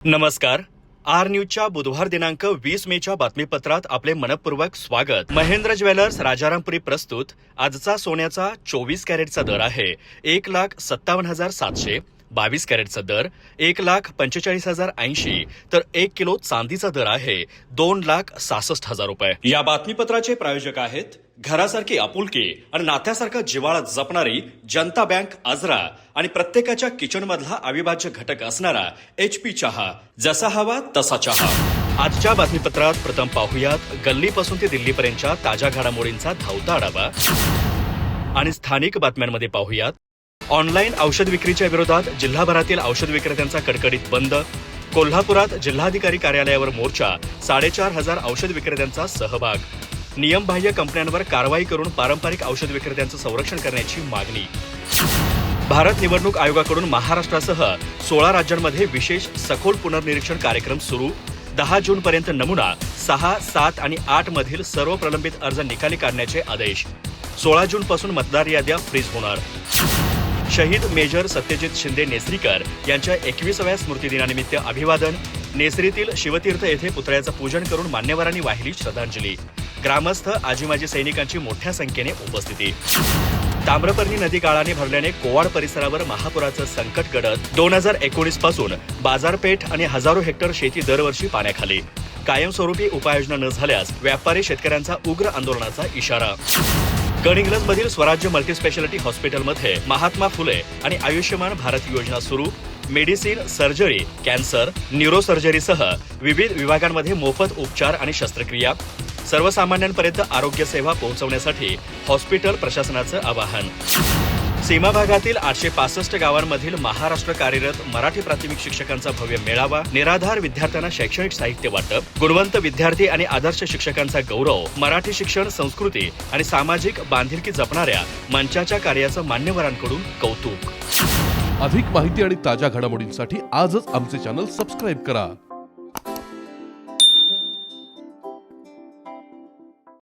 नमस्कार. आर न्यूजच्या बुधवार दिनांक 20 मेच्या बातमीपत्रात आपले मनपूर्वक स्वागत. महेंद्र ज्वेलर्स राजारामपुरी प्रस्तुत आजचा सोन्याचा 24 कॅरेटचा दर आहे 1,57,700. 22 कॅरेटचा दर 1,45,080 तर 1 किलो चांदीचा दर आहे 2,66,000 रुपये. या बातमीपत्राचे प्रायोजक आहेत घरासारखी आपुलकी आणि नात्यासारखा जिव्हाळा जपणारी जनता बँक आजरा आणि प्रत्येकाच्या किचनमधला अविभाज्य घटक असणारा HP चहा. जसा हवा तसा चहा. आजच्या बातमीपत्रात प्रथम पाहूयात गल्लीपासून ते दिल्लीपर्यंतच्या ताज्या घडामोडींचा धावता आढावा आणि स्थानिक बातम्यांमध्ये पाहूयात ऑनलाईन औषध विक्रीच्या विरोधात जिल्हाभरातील औषध विक्रेत्यांचा कडकडीत बंद. कोल्हापुरात जिल्हाधिकारी कार्यालयावर मोर्चा. 4,500 औषध विक्रेत्यांचा सहभाग. नियमबाह्य कंपन्यांवर कारवाई करून पारंपरिक औषध विक्रेत्यांचं संरक्षण करण्याची मागणी. भारत निवडणूक आयोगाकडून महाराष्ट्रासह 16 राज्यांमध्ये विशेष सखोल पुनर्निरीक्षण कार्यक्रम सुरू. 10 जूनपर्यंत नमुना 6, 7 आणि 8 मधील सर्व प्रलंबित अर्ज निकाली काढण्याचे आदेश. 16 जूनपासून मतदार याद्या फ्रीज होणार. शहीद मेजर सत्यजित शिंदे नेसरीकर यांच्या 21व्या स्मृतिदिनानिमित्त अभिवादन. नेसरीतील शिवतीर्थ येथे पुतळ्याचं पूजन करून मान्यवरांनी वाहिली श्रद्धांजली. ग्रामस्थ आजी-माजी सैनिकांची मोठ्या संख्येने उपस्थिती. ताम्रपर्णी नदी गाळाने भरल्याने कोवाड परिसरावर महापुराचं संकट गडद. 2019 पासून बाजारपेठ आणि हजारो हेक्टर शेती दरवर्षी पाण्याखाली. कायमस्वरूपी उपाययोजना न झाल्यास व्यापारी शेतकऱ्यांचा उग्र आंदोलनाचा इशारा. गडहिंग्लजमधील स्वराज्य मल्टीस्पेशालिटी हॉस्पिटलमध्ये महात्मा फुले आणि आयुष्यमान भारत योजना सुरू. मेडिसिन, सर्जरी, कॅन्सर, न्यूरोसर्जरीसह विविध विभागांमध्ये मोफत उपचार आणि शस्त्रक्रिया. सर्वसामान्यांपर्यंत आरोग्य सेवा पोहोचवण्यासाठी हॉस्पिटल प्रशासनाचं आवाहन. सीमा भागातील 865 गावांमधील महाराष्ट्र कार्यरत मराठी प्राथमिक शिक्षकांचा भव्य मेळावा. निराधार विद्यार्थ्यांना शैक्षणिक साहित्य वाटप. गुणवंत विद्यार्थी आणि आदर्श शिक्षकांचा गौरव. मराठी शिक्षण, संस्कृती आणि सामाजिक बांधिलकी जपणाऱ्या मंचाच्या कार्याचं मान्यवरांकडून कौतुक. अधिक माहिती आणि ताज्या घडामोडींसाठी आजच आमचे चॅनल सबस्क्राईब करा.